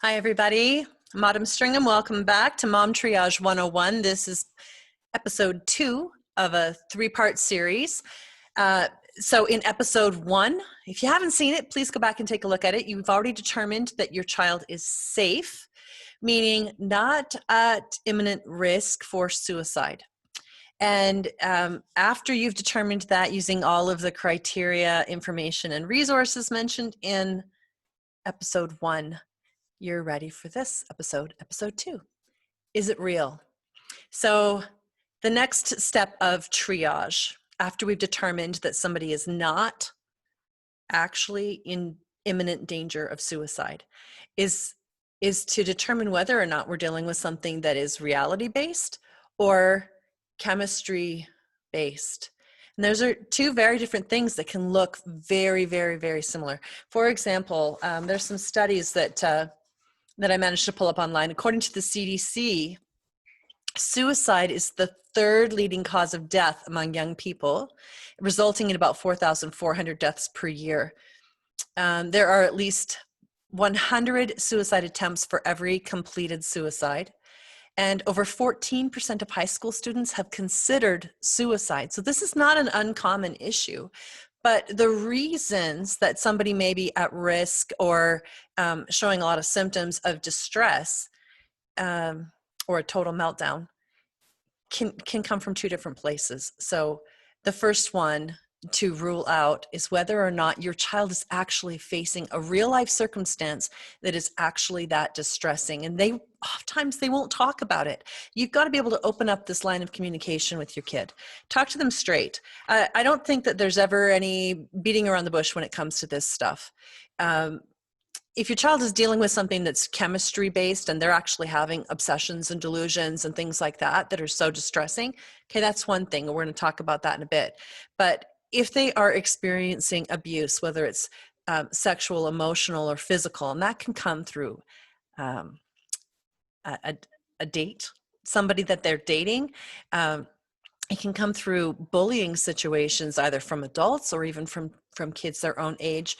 Hi, everybody. I'm Autumn Stringham. Welcome back to Mom Triage 101. This is episode 2 of a 3-part series. So in episode 1, if you haven't seen it, please go back and take a look at it. You've already determined that your child is safe, meaning not at imminent risk for suicide. And after you've determined that using all of the criteria, information, and resources mentioned in episode 1, you're ready for this episode 2. Is it real? So the next step of triage, after we've determined that somebody is not actually in imminent danger of suicide, is to determine whether or not we're dealing with something that is reality-based or chemistry-based. And those are two very different things that can look very, very, very similar. For example, there's some studies that I managed to pull up online. According to the CDC, suicide is the 3rd leading cause of death among young people, resulting in about 4,400 deaths per year. There are at least 100 suicide attempts for every completed suicide, and over 14% of high school students have considered suicide. So this is not an uncommon issue. But the reasons that somebody may be at risk or showing a lot of symptoms of distress or a total meltdown can come from 2 different places. So the first one to rule out is whether or not your child is actually facing a real life circumstance that is actually that distressing. And oftentimes they won't talk about it. You've got to be able to open up this line of communication with your kid. Talk to them straight. I don't think that there's ever any beating around the bush when it comes to this stuff. If your child is dealing with something that's chemistry based and they're actually having obsessions and delusions and things like that are so distressing, okay, that's one thing. We're going to talk about that in a bit. But if they are experiencing abuse, whether it's sexual, emotional, or physical, and that can come through a date, somebody that they're dating, it can come through bullying situations, either from adults or even from kids their own age.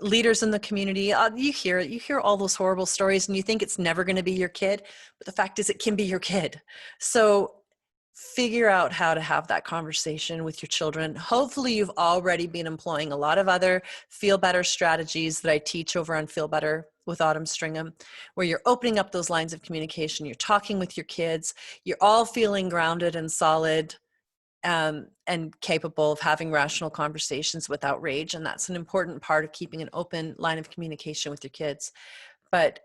Leaders in the community, you hear all those horrible stories and you think it's never going to be your kid, but the fact is it can be your kid. So figure out how to have that conversation with your children. Hopefully you've already been employing a lot of other feel better strategies that I teach over on Feel Better with Autumn Stringham, where you're opening up those lines of communication, you're talking with your kids, you're all feeling grounded and solid and capable of having rational conversations without rage. And that's an important part of keeping an open line of communication with your kids. But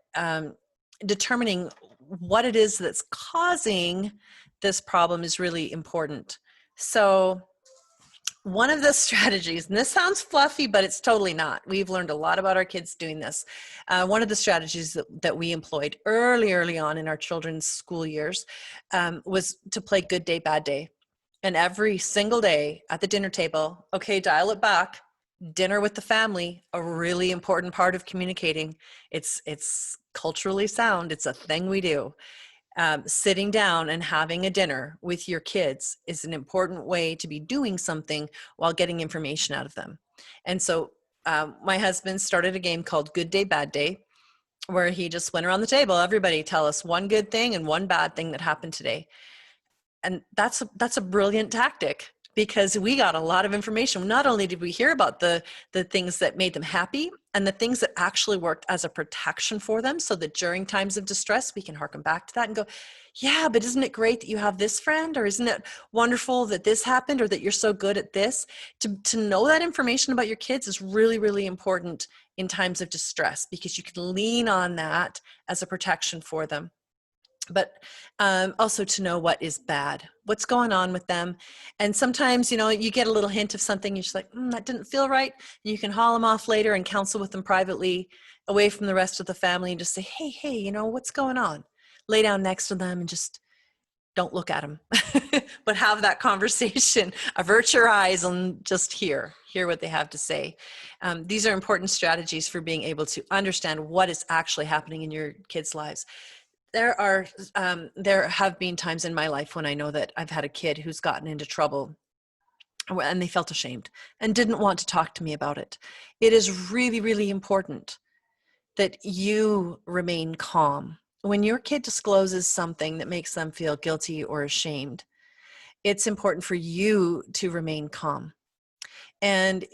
determining what it is that's causing this problem is really important. So one of the strategies, and this sounds fluffy, but it's totally not. We've learned a lot about our kids doing this. One of the strategies that we employed early on in our children's school years was to play good day, bad day. And every single day at the dinner table, okay, dial it back. Dinner with the family, a really important part of communicating. It's culturally sound. It's a thing we do. Sitting down and having a dinner with your kids is an important way to be doing something while getting information out of them. And so my husband started a game called Good Day, Bad Day, where he just went around the table. Everybody tell us one good thing and one bad thing that happened today. And that's a brilliant tactic, because we got a lot of information. Not only did we hear about the things that made them happy and the things that actually worked as a protection for them, so that during times of distress, we can harken back to that and go, yeah, but isn't it great that you have this friend? Or isn't it wonderful that this happened, or that you're so good at this? To know that information about your kids is really, really important in times of distress, because you can lean on that as a protection for them. But also to know what is bad, what's going on with them. And sometimes, you get a little hint of something, you're just like, that didn't feel right. And you can haul them off later and counsel with them privately, away from the rest of the family, and just say, hey, what's going on? Lay down next to them and just don't look at them, but have that conversation. Avert your eyes and just hear what they have to say. These are important strategies for being able to understand what is actually happening in your kids' lives. There have been times in my life when I know that I've had a kid who's gotten into trouble and they felt ashamed and didn't want to talk to me about it. It is really, really important that you remain calm. When your kid discloses something that makes them feel guilty or ashamed, it's important for you to remain calm. And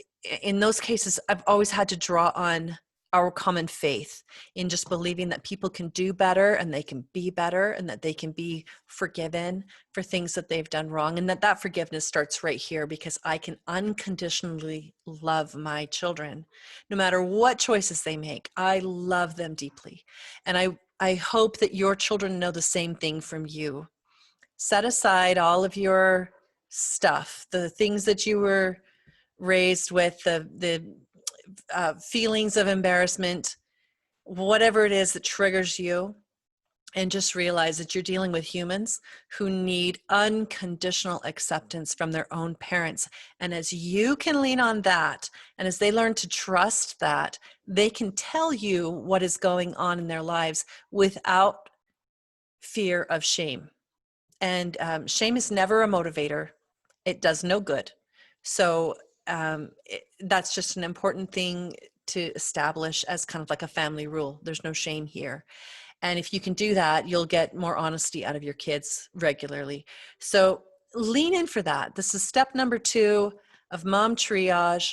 in those cases, I've always had to draw on our common faith in just believing that people can do better and they can be better and that they can be forgiven for things that they've done wrong, and that forgiveness starts right here, because I can unconditionally love my children no matter what choices they make. I love them deeply, and I hope that your children know the same thing from you. Set aside all of your stuff, the things that you were raised with, the feelings of embarrassment, whatever it is that triggers you, and just realize that you're dealing with humans who need unconditional acceptance from their own parents. And as you can lean on that, and as they learn to trust that, they can tell you what is going on in their lives without fear of shame. And shame is never a motivator. It does no good. So that's just an important thing to establish as kind of like a family rule. There's no shame here. And if you can do that, you'll get more honesty out of your kids regularly. So lean in for that. This is step number 2 of mom triage.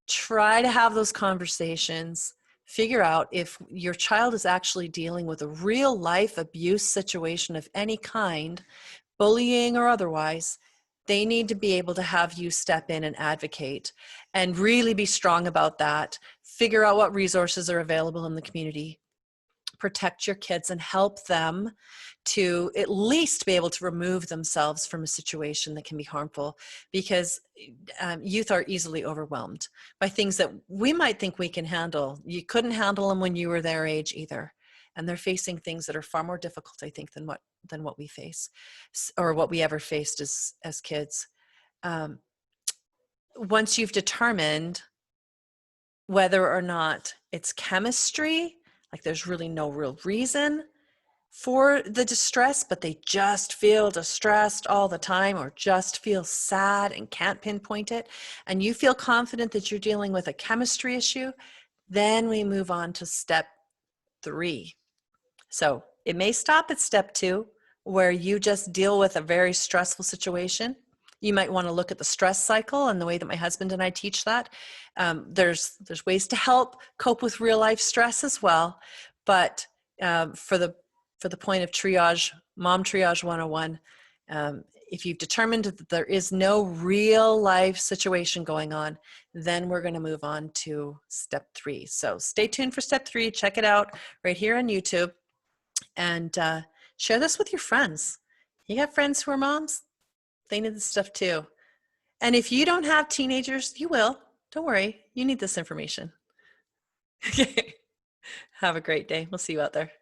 Try to have those conversations. Figure out if your child is actually dealing with a real life abuse situation of any kind, bullying or otherwise. They need to be able to have you step in and advocate and really be strong about that. Figure out what resources are available in the community. Protect your kids and help them to at least be able to remove themselves from a situation that can be harmful, because youth are easily overwhelmed by things that we might think we can handle. You couldn't handle them when you were their age either. And they're facing things that are far more difficult, I think, than what we face, or what we ever faced as kids. Once you've determined whether or not it's chemistry, like there's really no real reason for the distress, but they just feel distressed all the time, or just feel sad and can't pinpoint it, and you feel confident that you're dealing with a chemistry issue, then we move on to step 3. So it may stop at step 2, where you just deal with a very stressful situation. You might want to look at the stress cycle and the way that my husband and I teach that. There's ways to help cope with real life stress as well. But for the point of triage, Mom Triage 101, if you've determined that there is no real life situation going on, then we're going to move on to step 3. So stay tuned for step 3. Check it out right here on YouTube, and share this with your friends. You got friends who are moms? They need this stuff too. And if you don't have teenagers, you will. Don't worry. You need this information. Have a great day. We'll see you out there.